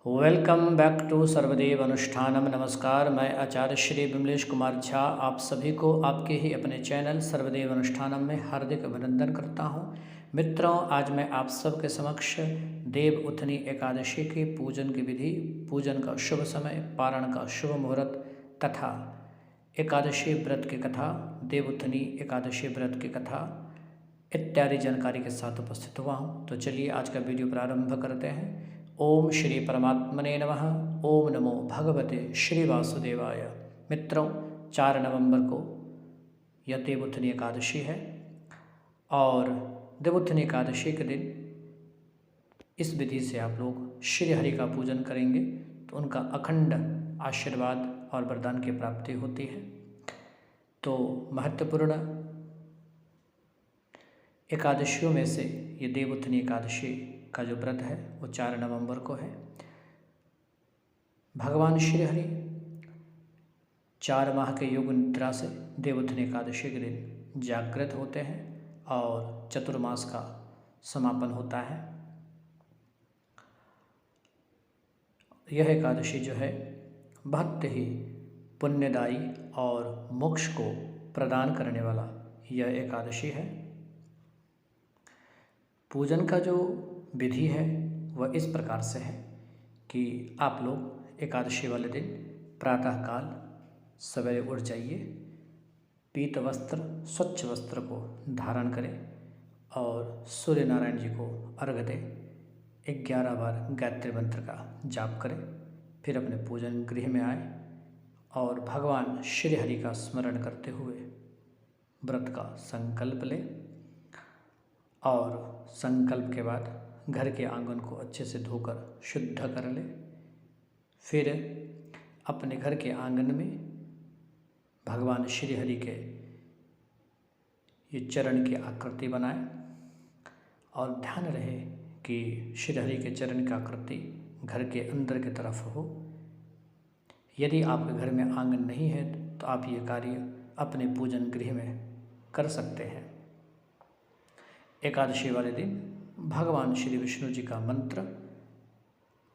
Welcome back to Sarvadev Anushthanam. नमस्कार, मैं आचार्य श्री विमलेश कुमार झा आप सभी को आपके ही अपने चैनल सर्वदेव अनुष्ठानम में हार्दिक अभिनंदन करता हूं। मित्रों, आज मैं आप सबके समक्ष देव उथनी एकादशी के पूजन की विधि, पूजन का शुभ समय, पारण का शुभ मुहूर्त तथा एकादशी व्रत की कथा, देव उथनी एकादशी व्रत की कथा इत्यादि जानकारी के साथ उपस्थित हुआ हूँ। तो चलिए आज का वीडियो प्रारंभ करते हैं। ओम श्री परमात्मने नमः। ओम नमो भगवते श्री वासुदेवाय। मित्रों, 4 नवंबर को यह देवउत्थनी एकादशी है और देवउत्थनी एकादशी के दिन इस विधि से आप लोग श्री हरि का पूजन करेंगे तो उनका अखंड आशीर्वाद और वरदान की प्राप्ति होती है। तो महत्वपूर्ण एकादशियों में से ये देवउत्थनी एकादशी का जो व्रत है वो 4 नवंबर को है। भगवान श्री हरि 4 माह के योग निद्रा से देवउत्थनी एकादशी के दिन जागृत होते हैं और चतुर्मास का समापन होता है। यह एकादशी जो है बहुत ही पुण्यदायी और मोक्ष को प्रदान करने वाला यह एकादशी है। पूजन का जो विधि है वह इस प्रकार से है कि आप लोग एकादशी वाले दिन प्रातःकाल सवेरे उठ जाइए, पीत वस्त्र, स्वच्छ वस्त्र को धारण करें और सूर्य नारायण जी को अर्घ्य दें। 11 बार गायत्री मंत्र का जाप करें, फिर अपने पूजन गृह में आए और भगवान श्री हरि का स्मरण करते हुए व्रत का संकल्प लें और संकल्प के बाद घर के आंगन को अच्छे से धोकर शुद्ध कर लें। फिर अपने घर के आंगन में भगवान श्री हरि के ये चरण की आकृति बनाएं और ध्यान रहे कि श्री हरि के चरण की आकृति घर के अंदर की तरफ हो। यदि आपके घर में आंगन नहीं है तो आप ये कार्य अपने पूजन गृह में कर सकते हैं। एकादशी वाले दिन भगवान श्री विष्णु जी का मंत्र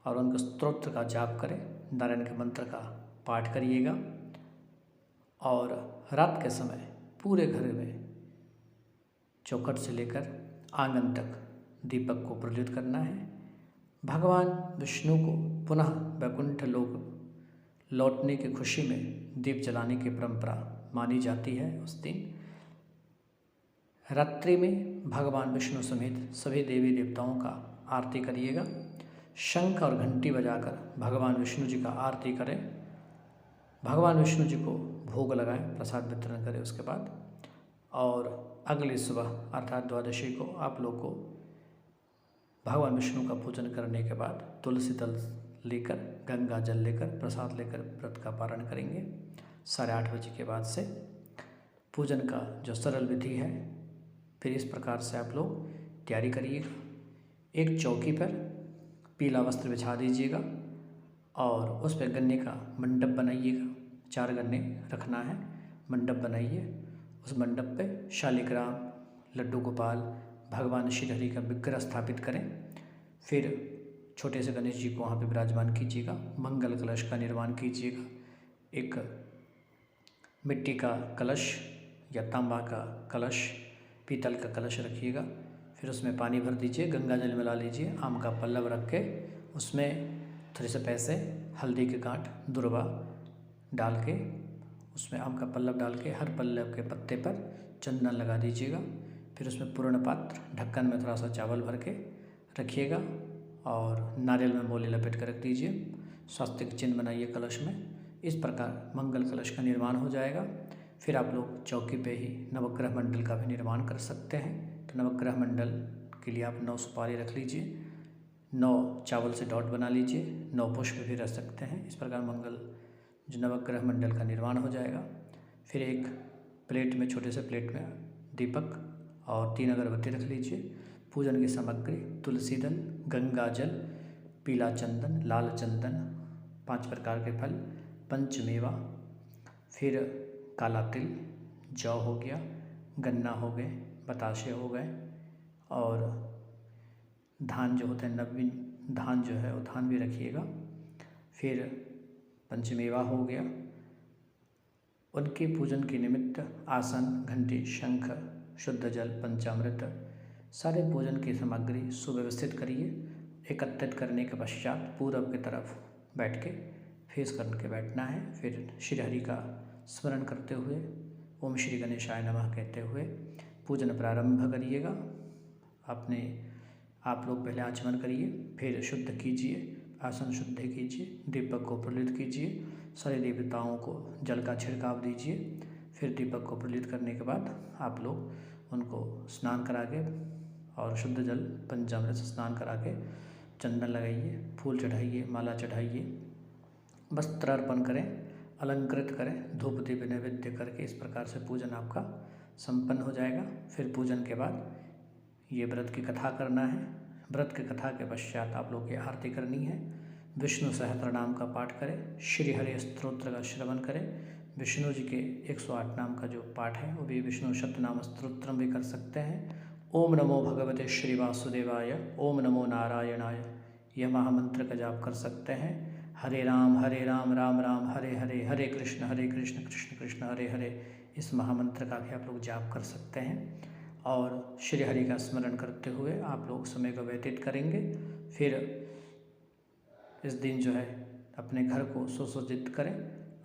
और उनके स्तोत्र का जाप करें, नारायण के मंत्र का पाठ करिएगा और रात के समय पूरे घर में चौखट से लेकर आंगन तक दीपक को प्रज्वलित करना है। भगवान विष्णु को पुनः वैकुंठ लोक लौटने की खुशी में दीप जलाने की परंपरा मानी जाती है। उस दिन रात्रि में भगवान विष्णु समेत सभी देवी देवताओं का आरती करिएगा। शंख और घंटी बजाकर भगवान विष्णु जी का आरती करें, भगवान विष्णु जी को भोग लगाएं, प्रसाद वितरण करें उसके बाद। और अगली सुबह अर्थात द्वादशी को आप लोग को भगवान विष्णु का पूजन करने के बाद तुलसी दल लेकर, गंगा जल लेकर, प्रसाद लेकर व्रत का पारण करेंगे। 8:30 बजे के बाद से पूजन का जो सरल विधि है फिर इस प्रकार से आप लोग तैयारी करिएगा। एक चौकी पर पीला वस्त्र बिछा दीजिएगा और उस पर गन्ने का मंडप बनाइएगा। 4 गन्ने रखना है, मंडप बनाइए। उस मंडप पे शालिग्राम, लड्डू गोपाल, भगवान श्री हरि का विग्रह स्थापित करें। फिर छोटे से गणेश जी को वहाँ पे विराजमान कीजिएगा। मंगल कलश का निर्माण कीजिएगा। एक मिट्टी का कलश या तांबा का कलश, पीतल का कलश रखिएगा। फिर उसमें पानी भर दीजिए, गंगा जल मिला लीजिए, आम का पल्लव रख के उसमें थोड़े से पैसे, हल्दी के गांठ, दुर्वा डाल के उसमें आम का पल्लव डाल के हर पल्लव के पत्ते पर चंदन लगा दीजिएगा। फिर उसमें पूर्ण पात्र, ढक्कन में थोड़ा सा चावल भर के रखिएगा और नारियल में मोली लपेट कर रख दीजिए। स्वास्तिक चिन्ह बनाइए कलश में। इस प्रकार मंगल कलश का निर्माण हो जाएगा। फिर आप लोग चौकी पे ही नवग्रह मंडल का भी निर्माण कर सकते हैं। तो नवग्रह मंडल के लिए आप 9 सुपारी रख लीजिए, 9 चावल से डॉट बना लीजिए, 9 पुष्प भी रख सकते हैं। इस प्रकार मंगल जो नवग्रह मंडल का निर्माण हो जाएगा। फिर एक प्लेट में, छोटे से प्लेट में दीपक और 3 अगरबत्ती रख लीजिए। पूजन की सामग्री तुलसी दल, गंगा जल, पीला चंदन, लाल चंदन, 5 प्रकार के फल, पंचमेवा, फिर काला तिल, जौ हो गया, गन्ना हो गए, बताशे हो गए और धान जो होते हैं धान जो है वो धान भी रखिएगा। फिर पंचमेवा हो गया, उनके पूजन के निमित्त आसन, घंटी, शंख, शुद्ध जल, पंचामृत सारे पूजन की सामग्री सुव्यवस्थित करिए। एकत्रित करने के पश्चात पूरब की तरफ बैठ के फेस करके बैठना है। फिर श्री हरि का स्मरण करते हुए ओम श्री गणेशाय नमः कहते हुए पूजन प्रारंभ करिएगा। आप लोग पहले आचमन करिए, फिर शुद्ध कीजिए, आसन शुद्ध कीजिए, दीपक को प्रज्वलित कीजिए, सारे देवताओं को जल का छिड़काव दीजिए। फिर दीपक को प्रज्वलित करने के बाद आप लोग उनको स्नान करा के और शुद्ध जल पंचामृत से स्नान करा के चंदन लगाइए, फूल चढ़ाइए, माला चढ़ाइए, वस्त्र अर्पण करें, अलंकृत करें, धूप दीप नैवेद्य करके इस प्रकार से पूजन आपका संपन्न हो जाएगा। फिर पूजन के बाद ये व्रत की कथा करना है। व्रत की कथा के पश्चात आप लोग की आरती करनी है। विष्णु सहस्त्र नाम का पाठ करें, श्री हरि स्तोत्र का श्रवण करें। विष्णु जी के 108 नाम का जो पाठ है वो भी विष्णु शतनाम स्तोत्रम भी कर सकते हैं। ओम नमो भगवते श्री वासुदेवाय, ओम नमो नारायणाय, यह महामंत्र का जाप कर सकते हैं। हरे राम राम राम हरे हरे, हरे कृष्ण कृष्ण कृष्ण हरे हरे, इस महामंत्र का भी आप लोग जाप कर सकते हैं। और श्री हरि का स्मरण करते हुए आप लोग समय को व्यतीत करेंगे। फिर इस दिन जो है अपने घर को सुसज्जित करें,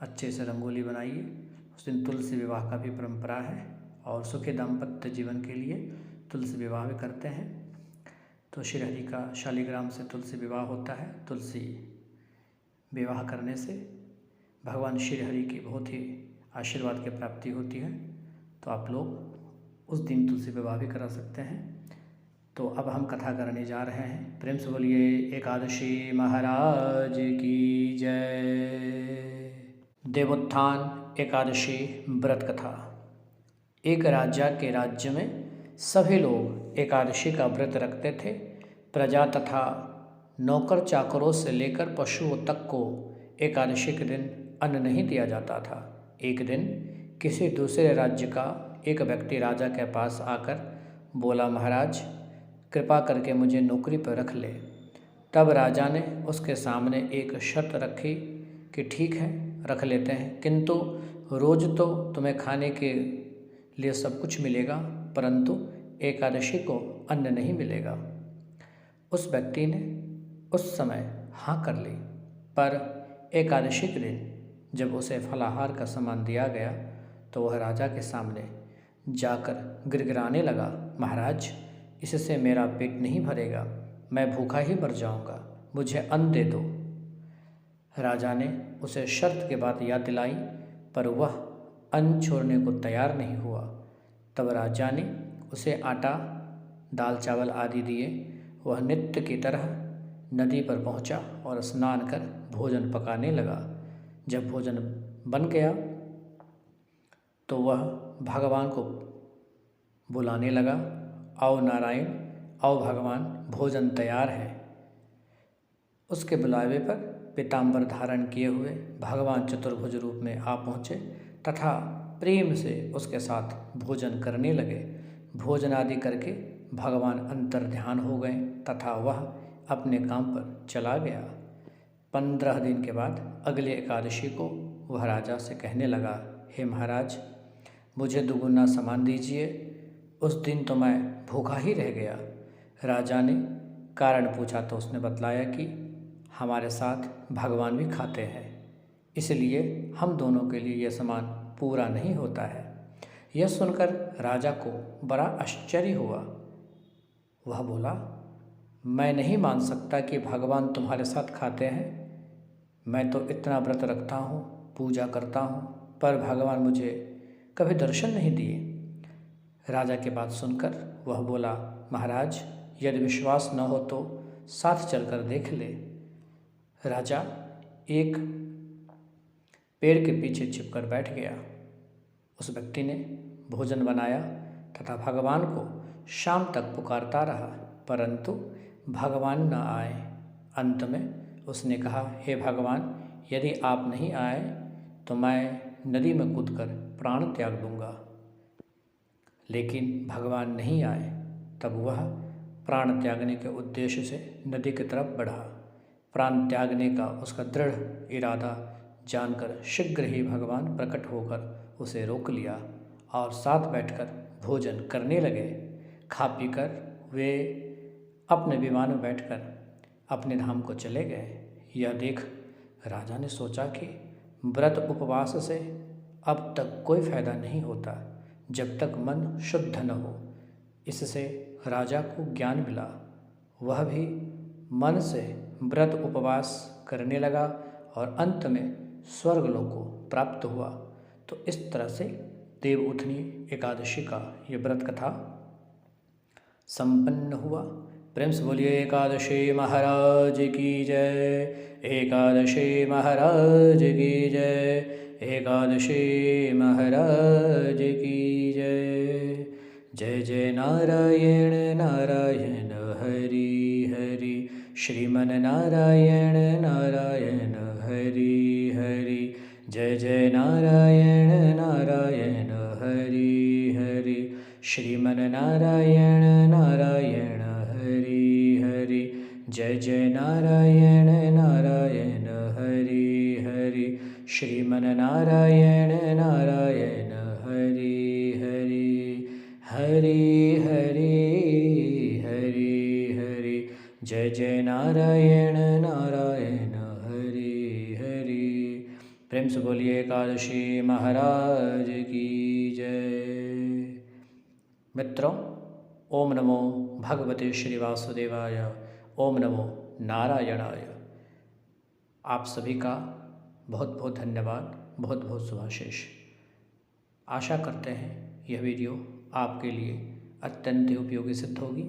अच्छे से रंगोली बनाइए। उस दिन तुलसी विवाह का भी परंपरा है और सुखी दाम्पत्य जीवन के लिए तुलसी विवाह भी करते हैं। तो श्री हरि का शालिग्राम से तुलसी विवाह होता है। तुलसी विवाह करने से भगवान श्री हरि की बहुत ही आशीर्वाद की प्राप्ति होती है। तो आप लोग उस दिन तुलसी विवाह भी करा सकते हैं। तो अब हम कथा करने जा रहे हैं। प्रेम से बोलिए एकादशी महाराज की जय। देवोत्थान एकादशी व्रत कथा। एक राजा के राज्य में सभी लोग एकादशी का व्रत रखते थे। प्रजा तथा नौकर चाकरों से लेकर पशुओं तक को एकादशी के दिन अन्न नहीं दिया जाता था। एक दिन किसी दूसरे राज्य का एक व्यक्ति राजा के पास आकर बोला, महाराज कृपा करके मुझे नौकरी पर रख ले। तब राजा ने उसके सामने एक शर्त रखी कि ठीक है रख लेते हैं, किंतु रोज़ तो तुम्हें खाने के लिए सब कुछ मिलेगा, परंतु एकादशी को अन्न नहीं मिलेगा। उस व्यक्ति ने उस समय हाँ कर ली, पर एकादशी के दिन जब उसे फलाहार का सामान दिया गया तो वह राजा के सामने जाकर गिड़गिड़ाने लगा, महाराज इससे मेरा पेट नहीं भरेगा, मैं भूखा ही मर जाऊंगा, मुझे अन्न दे दो। राजा ने उसे शर्त के बाद याद दिलाई, पर वह अन्न छोड़ने को तैयार नहीं हुआ। तब राजा ने उसे आटा, दाल चावल आदि दिए। वह नित्य की तरह नदी पर पहुंचा और स्नान कर भोजन पकाने लगा। जब भोजन बन गया तो वह भगवान को बुलाने लगा, आओ नारायण, आओ भगवान, भोजन तैयार है। उसके बुलावे पर पीताम्बर धारण किए हुए भगवान चतुर्भुज रूप में आ पहुँचे तथा प्रेम से उसके साथ भोजन करने लगे। भोजन आदि करके भगवान अंतर्ध्यान हो गए तथा वह अपने काम पर चला गया। 15 दिन के बाद अगले एकादशी को वह राजा से कहने लगा, हे महाराज मुझे दुगुना सामान दीजिए, उस दिन तो मैं भूखा ही रह गया। राजा ने कारण पूछा तो उसने बतलाया कि हमारे साथ भगवान भी खाते हैं, इसलिए हम दोनों के लिए यह सामान पूरा नहीं होता है। यह सुनकर राजा को बड़ा आश्चर्य हुआ। वह बोला, मैं नहीं मान सकता कि भगवान तुम्हारे साथ खाते हैं। मैं तो इतना व्रत रखता हूँ, पूजा करता हूँ, पर भगवान मुझे कभी दर्शन नहीं दिए। राजा की बात सुनकर वह बोला, महाराज यदि विश्वास न हो तो साथ चलकर देख ले। राजा एक पेड़ के पीछे छिपकर बैठ गया। उस व्यक्ति ने भोजन बनाया तथा भगवान को शाम तक पुकारता रहा, परंतु भगवान न आए। अंत में उसने कहा, हे भगवान यदि आप नहीं आए तो मैं नदी में कूदकर प्राण त्याग दूंगा। लेकिन भगवान नहीं आए। तब वह प्राण त्यागने के उद्देश्य से नदी की तरफ बढ़ा। प्राण त्यागने का उसका दृढ़ इरादा जानकर शीघ्र ही भगवान प्रकट होकर उसे रोक लिया और साथ बैठकर भोजन करने लगे। खा पीकर वे अपने विमान में बैठकर अपने धाम को चले गए। यह देख राजा ने सोचा कि व्रत उपवास से अब तक कोई फायदा नहीं होता जब तक मन शुद्ध न हो। इससे राजा को ज्ञान मिला। वह भी मन से व्रत उपवास करने लगा और अंत में स्वर्गलोक को प्राप्त हुआ। तो इस तरह से देवउठनी एकादशी का ये व्रत कथा संपन्न हुआ। प्रेम से बोलिए एकादशी महाराज की जय, एकादशी महाराज की जय, एकादशी महाराज की जय। जय जय नारायण नारायण हरि हरि, श्रीमन नारायण नारायण हरि हरि। जय जय नारायण नारायण हरि हरि, श्रीमन नारायण नारायण हरि हरि। जय जय नारायण नारायण हरि हरि, श्रीमन नारायण नारायण हरि हरि। हरि हरि हरि हरि, जय जय नारायण नारायण हरि हरि। प्रेम से बोलिए एकादशी महाराज की जय। मित्रों, ओम नमो भगवते श्री वासुदेवाय, ओम नमो नारायणाय। आप सभी का बहुत बहुत धन्यवाद, बहुत बहुत शुभाशीष। आशा करते हैं यह वीडियो आपके लिए अत्यंत ही उपयोगी सिद्ध होगी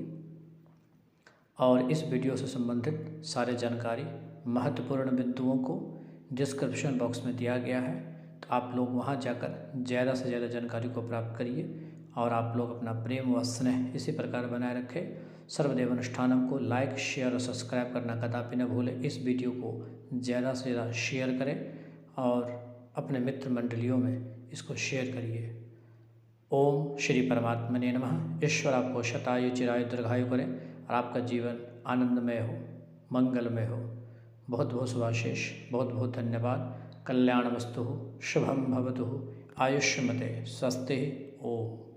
और इस वीडियो से संबंधित सारे जानकारी महत्वपूर्ण बिंदुओं को डिस्क्रिप्शन बॉक्स में दिया गया है। तो आप लोग वहां जाकर ज़्यादा से ज़्यादा जानकारी को प्राप्त करिए और आप लोग अपना प्रेम व स्नेह इसी प्रकार बनाए रखें। सर्वदेव अनुष्ठानम को लाइक, शेयर और सब्सक्राइब करना कदापि न भूलें। इस वीडियो को ज़्यादा से ज़्यादा शेयर करें और अपने मित्र मंडलियों में इसको शेयर करिए। ओम श्री परमात्मने नमः। ईश्वर आपको शतायु चिरायु दीर्घायु करें और आपका जीवन आनंदमय हो, मंगलमय हो। बहुत बहुत शुभाशीष, बहुत बहुत धन्यवाद। कल्याणमस्तु, शुभम भवतु, आयुष्यमते, स्वस्ति। ओम।